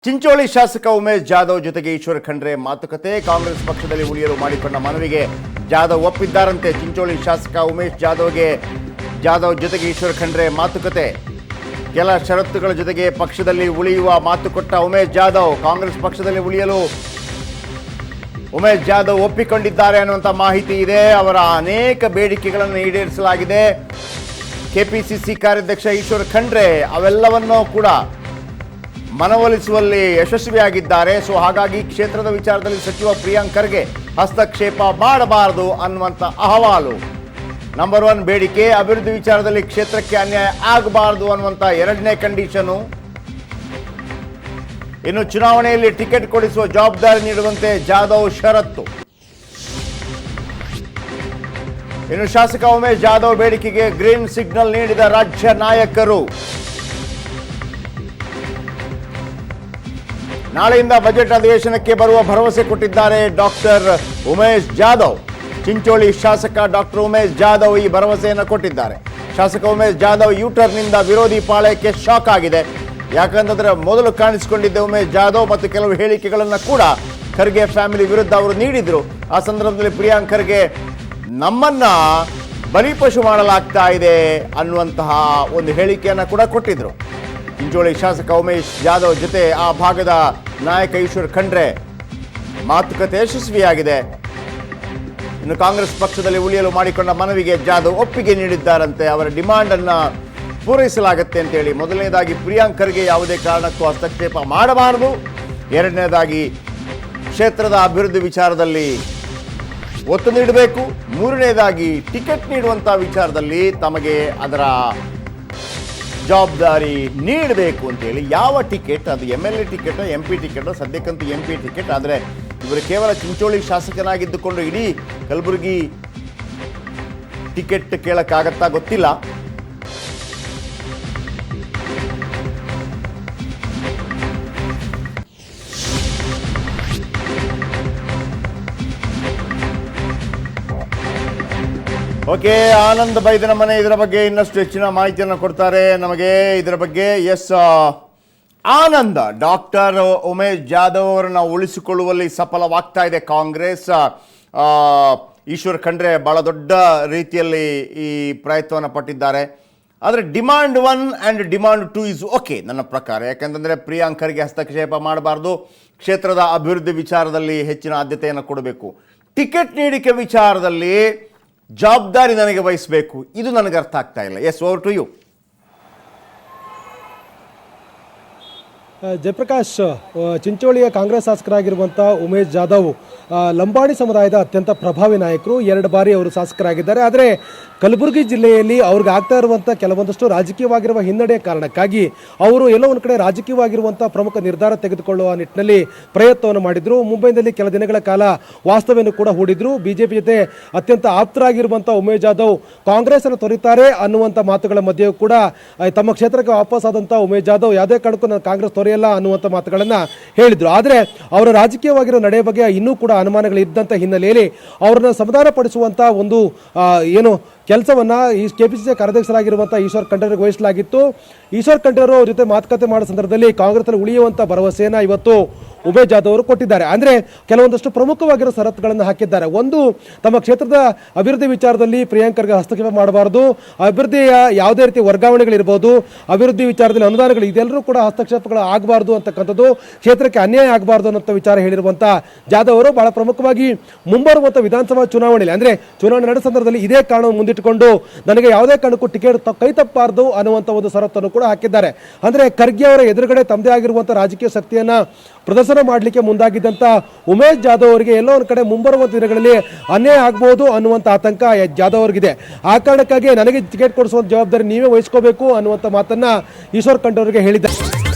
ಚಿಂಚೋಳಿ ಶಾಸಕ ಉಮೇಶ್ ಜಾಧವ್ ಜೊತೆಗೆ ಈಶ್ವರ ಖಂಡ್ರೆ ಮಾತುಕತೆ. ಕಾಂಗ್ರೆಸ್ ಪಕ್ಷದಲ್ಲಿ ಉಳಿಯಲು ಮಾಡಿಕೊಂಡ ಮನವಿಗೆ ಜಾಧವ್ ಒಪ್ಪಿದ್ದಾರಂತೆ. ಚಿಂಚೋಳಿ ಶಾಸಕ ಉಮೇಶ್ ಜಾಧವ್ ಜೊತೆಗೆ ಈಶ್ವರ ಖಂಡ್ರೆ ಮಾತುಕತೆ. ಕೆಲ ಷರತ್ತುಗಳ ಜೊತೆಗೆ ಪಕ್ಷದಲ್ಲಿ ಉಳಿಯುವ ಮಾತು ಕೊಟ್ಟ ಉಮೇಶ್ ಜಾಧವ್. ಕಾಂಗ್ರೆಸ್ ಪಕ್ಷದಲ್ಲಿ ಉಳಿಯಲು ಉಮೇಶ್ ಜಾಧವ್ ಒಪ್ಪಿಕೊಂಡಿದ್ದಾರೆ ಅನ್ನುವಂಥ ಮಾಹಿತಿ ಇದೆ. ಅವರ ಅನೇಕ ಬೇಡಿಕೆಗಳನ್ನು ಈಡೇರಿಸಲಾಗಿದೆ. ಕೆಪಿಸಿಸಿ ಕಾರ್ಯಾಧ್ಯಕ್ಷ ಈಶ್ವರ ಖಂಡ್ರೆ ಅವೆಲ್ಲವನ್ನೂ ಕೂಡ ಮನವೊಲಿಸುವಲ್ಲಿ ಯಶಸ್ವಿಯಾಗಿದ್ದಾರೆ. ಸೊ ಹಾಗಾಗಿ ಕ್ಷೇತ್ರದ ವಿಚಾರದಲ್ಲಿ ಸಚಿವ ಪ್ರಿಯಾಂಕ್ ಖರ್ಗೆ ಹಸ್ತಕ್ಷೇಪ ಮಾಡಬಾರದು ಅನ್ನುವಂಥ ಅಹವಾಲು. ನಂಬರ್ 1 ಬೇಡಿಕೆ. ಅಭಿವೃದ್ಧಿ ವಿಚಾರದಲ್ಲಿ ಕ್ಷೇತ್ರಕ್ಕೆ ಅನ್ಯಾಯ ಆಗಬಾರದು ಅನ್ನುವಂಥ 2ನೇ ಕಂಡೀಷನು. ಇನ್ನು ಚುನಾವಣೆಯಲ್ಲಿ ಟಿಕೆಟ್ ಕೊಡಿಸುವ ಜವಾಬ್ದಾರಿ ನೀಡುವಂತೆ ಜಾಧವ್ ಷರತ್ತು. ಇನ್ನು ಶಾಸಕ ಉಮೇಶ್ ಜಾಧವ್ ಬೇಡಿಕೆಗೆ ಗ್ರೀನ್ ಸಿಗ್ನಲ್ ನೀಡಿದ ರಾಜ್ಯ ನಾಯಕರು. ನಾಳೆಯಿಂದ ಬಜೆಟ್ ಅಧಿವೇಶನಕ್ಕೆ ಬರುವ ಭರವಸೆ ಕೊಟ್ಟಿದ್ದಾರೆ ಡಾಕ್ಟರ್ ಉಮೇಶ್ ಜಾಧವ್. ಚಿಂಚೋಳಿ ಶಾಸಕ ಡಾಕ್ಟರ್ ಉಮೇಶ್ ಜಾಧವ್ ಈ ಭರವಸೆಯನ್ನು ಕೊಟ್ಟಿದ್ದಾರೆ. ಶಾಸಕ ಉಮೇಶ್ ಜಾಧವ್ ಯೂಟರ್ನಿಂದ ವಿರೋಧಿ ಪಾಳಯಕ್ಕೆ ಶಾಕ್ ಆಗಿದೆ. ಯಾಕಂತಂದ್ರೆ ಮೊದಲು ಕಾಣಿಸಿಕೊಂಡಿದ್ದ ಉಮೇಶ್ ಜಾಧವ್ ಮತ್ತು ಕೆಲವು ಹೇಳಿಕೆಗಳನ್ನು ಕೂಡ ಖರ್ಗೆ ಫ್ಯಾಮಿಲಿ ವಿರುದ್ಧ ಅವರು ನೀಡಿದ್ರು. ಆ ಸಂದರ್ಭದಲ್ಲಿ ಪ್ರಿಯಾಂಕ್ ಖರ್ಗೆ ನಮ್ಮನ್ನ ಬಲಿಪಶು ಮಾಡಲಾಗ್ತಾ ಇದೆ ಅನ್ನುವಂತಹ ಒಂದು ಹೇಳಿಕೆಯನ್ನು ಕೂಡ ಕೊಟ್ಟಿದ್ರು. ಚಿಂಚೋಳಿ ಶಾಸಕ ಉಮೇಶ್ ಜಾಧವ್ ಜೊತೆ ಆ ಭಾಗದ ನಾಯಕ ಈಶ್ವರ ಖಂಡ್ರೆ ಮಾತುಕತೆ ಯಶಸ್ವಿಯಾಗಿದೆ. ಇನ್ನು ಕಾಂಗ್ರೆಸ್ ಪಕ್ಷದಲ್ಲಿ ಉಳಿಯಲು ಮಾಡಿಕೊಂಡ ಮನವಿಗೆ ಜಾಧವ್ ಒಪ್ಪಿಗೆ ನೀಡಿದ್ದಾರಂತೆ. ಅವರ ಡಿಮಾಂಡ್ ಅನ್ನ ಪೂರೈಸಲಾಗುತ್ತೆ ಅಂತೇಳಿ. ಮೊದಲನೇದಾಗಿ ಪ್ರಿಯಾಂಕ್ ಖರ್ಗೆ ಯಾವುದೇ ಕಾರಣಕ್ಕೂ ಹಸ್ತಕ್ಷೇಪ ಮಾಡಬಾರದು. 2ನೇದಾಗಿ ಕ್ಷೇತ್ರದ ಅಭಿವೃದ್ಧಿ ವಿಚಾರದಲ್ಲಿ ಒತ್ತು ನೀಡಬೇಕು. 3ನೇದಾಗಿ ಟಿಕೆಟ್ ನೀಡುವಂಥ ವಿಚಾರದಲ್ಲಿ ತಮಗೆ ಅದರ ಜವಾಬ್ದಾರಿ ನೀಡಬೇಕು ಅಂತೇಳಿ. ಯಾವ ಟಿಕೆಟ್, ಅದು MLA ಟಿಕೆಟ್, MP ಟಿಕೆಟ್, ಸದ್ಯಕ್ಕಂತೂ MP ಟಿಕೆಟ್. ಆದರೆ ಇವರು ಕೇವಲ ಚಿಂಚೋಳಿ ಶಾಸಕನಾಗಿದ್ದುಕೊಂಡು ಇಡೀ ಕಲಬುರಗಿ ಟಿಕೆಟ್ ಕೇಳಕ್ಕಾಗತ್ತಾ ಗೊತ್ತಿಲ್ಲ. ಓಕೆ, ಆನಂದ್ ಬೈದನ ಮನೆ ಇದರ ಬಗ್ಗೆ ಇನ್ನಷ್ಟು ಹೆಚ್ಚಿನ ಮಾಹಿತಿಯನ್ನು ಕೊಡ್ತಾರೆ ನಮಗೆ. ಇದರ ಬಗ್ಗೆ ಆನಂದ್, ಡಾಕ್ಟರ್ ಉಮೇಶ್ ಜಾಧವ್ ಅವರನ್ನು ಉಳಿಸಿಕೊಳ್ಳುವಲ್ಲಿ ಸಫಲವಾಗ್ತಾ ಇದೆ ಕಾಂಗ್ರೆಸ್. ಈಶ್ವರ ಖಂಡ್ರೆ ಬಹಳ ದೊಡ್ಡ ರೀತಿಯಲ್ಲಿ ಈ ಪ್ರಯತ್ನವನ್ನು ಪಟ್ಟಿದ್ದಾರೆ. ಆದರೆ demand 1 and demand 2 is okay ನನ್ನ ಪ್ರಕಾರ. ಯಾಕಂತಂದರೆ ಪ್ರಿಯಾಂಕ್ ಖರ್ಗೆ ಹಸ್ತಕ್ಷೇಪ ಮಾಡಬಾರ್ದು. ಕ್ಷೇತ್ರದ ಅಭಿವೃದ್ಧಿ ವಿಚಾರದಲ್ಲಿ ಹೆಚ್ಚಿನ ಆದ್ಯತೆಯನ್ನು ಕೊಡಬೇಕು. ಟಿಕೆಟ್ ನೀಡಿಕೆ ವಿಚಾರದಲ್ಲಿ ಜವಾಬ್ದಾರಿ ನನಗೆ ವಹಿಸಬೇಕು. ಇದು ನನಗೆ ಅರ್ಥ ಆಗ್ತಾ ಇಲ್ಲ. Yes, over to you. Jayaprakash, ಚಿಂಚೋಳಿಯ ಕಾಂಗ್ರೆಸ್ ಶಾಸಕರಾಗಿರುವಂಥ ಉಮೇಶ್ ಜಾಧವ್ ಲಂಬಾಣಿ ಸಮುದಾಯದ ಅತ್ಯಂತ ಪ್ರಭಾವಿ ನಾಯಕರು. 2 ಬಾರಿ ಅವರು ಶಾಸಕರಾಗಿದ್ದಾರೆ. ಆದರೆ ಕಲಬುರಗಿ ಜಿಲ್ಲೆಯಲ್ಲಿ ಅವ್ರಿಗೆ ಆಗ್ತಾ ಇರುವಂಥ ಕೆಲವೊಂದಷ್ಟು ರಾಜಕೀಯವಾಗಿರುವ ಹಿನ್ನಡೆಯ ಕಾರಣಕ್ಕಾಗಿ ಅವರು ಎಲ್ಲೋ ಒಂದು ಕಡೆ ರಾಜಕೀಯವಾಗಿರುವಂಥ ಪ್ರಮುಖ ನಿರ್ಧಾರ ತೆಗೆದುಕೊಳ್ಳುವ ನಿಟ್ಟಿನಲ್ಲಿ ಪ್ರಯತ್ನವನ್ನು ಮಾಡಿದರು. ಮುಂಬೈನಲ್ಲಿ ಕೆಲ ದಿನಗಳ ಕಾಲ ವಾಸ್ತವ್ಯವನ್ನು ಕೂಡ ಹೂಡಿದ್ರು. ಬಿಜೆಪಿ ಜೊತೆ ಅತ್ಯಂತ ಆಪ್ತರಾಗಿರುವಂಥ ಉಮೇಶ್ ಜಾಧವ್ ಕಾಂಗ್ರೆಸ್ ಅನ್ನು ತೊರೆಯುತ್ತಾರೆ ಅನ್ನುವಂಥ ಮಾತುಗಳ ಮಧ್ಯೆಯೂ ಕೂಡ ತಮ್ಮ ಕ್ಷೇತ್ರಕ್ಕೆ ವಾಪಸ್ ಆದಂಥ ಉಮೇಶ್ ಜಾಧವ್ ಯಾವುದೇ ಕಾರಣಕ್ಕೂ ನಾನು ಕಾಂಗ್ರೆಸ್ ತೊರೆಯಲ್ಲ ಅನ್ನುವಂಥ ಮಾತುಗಳನ್ನು ಹೇಳಿದ್ರು. ಆದರೆ ಅವರ ರಾಜಕೀಯವಾಗಿರೋ ನಡೆಯ ಬಗ್ಗೆ ಇನ್ನೂ ಕೂಡ ಅನುಮಾನಗಳಿದ್ದಂಥ ಹಿನ್ನೆಲೆಯಲ್ಲಿ ಅವರನ್ನು ಸಮಾಧಾನ ಪಡಿಸುವಂಥ ಒಂದು ಕೆಲಸವನ್ನ ಈ ಕೆಪಿಸಿಸಿ ಕಾರ್ಯಾಧ್ಯಕ್ಷರಾಗಿರುವಂಥ ಈಶ್ವರ್ ಖಂಡ್ರೆಗೆ ವಹಿಸಲಾಗಿತ್ತು. ಈಶ್ವರ್ ಖಂಡ್ರೆ ಅವರ ಜೊತೆ ಮಾತುಕತೆ ಮಾಡೋ ಸಂದರ್ಭದಲ್ಲಿ ಕಾಂಗ್ರೆಸ್ನಲ್ಲಿ ಉಳಿಯುವಂಥ ಭರವಸೆಯನ್ನು ಇವತ್ತು ಉಮೇಶ್ ಜಾಧವ್ ಅವರು ಕೊಟ್ಟಿದ್ದಾರೆ. ಅಂದರೆ ಕೆಲವೊಂದಷ್ಟು ಪ್ರಮುಖವಾಗಿರೋ ಷರತ್ತುಗಳನ್ನು ಹಾಕಿದ್ದಾರೆ. ಒಂದು, ತಮ್ಮ ಕ್ಷೇತ್ರದ ಅಭಿವೃದ್ಧಿ ವಿಚಾರದಲ್ಲಿ ಪ್ರಿಯಾಂಕ್ ಖರ್ಗೆ ಹಸ್ತಕ್ಷೇಪ ಮಾಡಬಾರದು. ಅಭಿವೃದ್ಧಿಯ ಯಾವುದೇ ರೀತಿ ವರ್ಗಾವಣೆಗಳಿರ್ಬೋದು, ಅಭಿವೃದ್ಧಿ ವಿಚಾರದಲ್ಲಿ ಅನುದಾನಗಳು, ಇದೆಲ್ಲರೂ ಕೂಡ ಹಸ್ತಕ್ಷೇಪಗಳು ಆಗಬಾರ್ದು ಅಂತಕ್ಕಂಥದ್ದು, ಕ್ಷೇತ್ರಕ್ಕೆ ಅನ್ಯಾಯ ಆಗಬಾರ್ದು ಅನ್ನೋ ವಿಚಾರ ಹೇಳಿರುವಂಥ ಜಾಧವ್ ಅವರು ಬಹಳ ಪ್ರಮುಖವಾಗಿ ಮುಂಬರುವಂಥ ವಿಧಾನಸಭಾ ಚುನಾವಣೆಯಲ್ಲಿ, ಅಂದರೆ ಚುನಾವಣೆ ನಡೆದ ಸಂದರ್ಭದಲ್ಲಿ ಇದೇ ಕಾರಣವನ್ನು ಮುಂದಿಟ್ಟುಕೊಂಡು ನನಗೆ ಯಾವುದೇ ಕಾರಣಕ್ಕೂ ಟಿಕೆಟ್ ಕೈ ತಪ್ಪಬಾರದು ಅನ್ನುವಂಥ ಒಂದು ಷರತ್ತನ್ನು ಕೂಡ ಹಾಕಿದ್ದಾರೆ. ಅಂದರೆ ಖರ್ಗೆ ಅವರ ಎದುರುಗಡೆ ತಮ್ಮದೇ ಆಗಿರುವಂಥ ರಾಜಕೀಯ ಶಕ್ತಿಯನ್ನು ಪ್ರದರ್ಶನ ಮಾಡಲಿಕ್ಕೆ ಮುಂದಾಗಿದ್ದಂಥ ಉಮೇಶ್ ಜಾಧವ್ ಅವರಿಗೆ ಎಲ್ಲೋ ಒಂದು ಕಡೆ ಮುಂಬರುವಂಥ ದಿನಗಳಲ್ಲಿ ಅನ್ಯಾಯ ಆಗಬಹುದು ಅನ್ನುವಂಥ ಆತಂಕ ಜಾಧವ್ ಅವರಿಗಿದೆ. ಆ ಕಾರಣಕ್ಕಾಗಿ ನನಗೆ ಟಿಕೆಟ್ ಕೊಡಿಸುವಂಥ ಜವಾಬ್ದಾರಿ ನೀವೇ ವಹಿಸ್ಕೋಬೇಕು ಅನ್ನುವಂಥ ಮಾತನ್ನ ಈಶ್ವರ್ ಖಂಡ್ರೆ ಅವರಿಗೆ ಹೇಳಿದ್ದಾರೆ.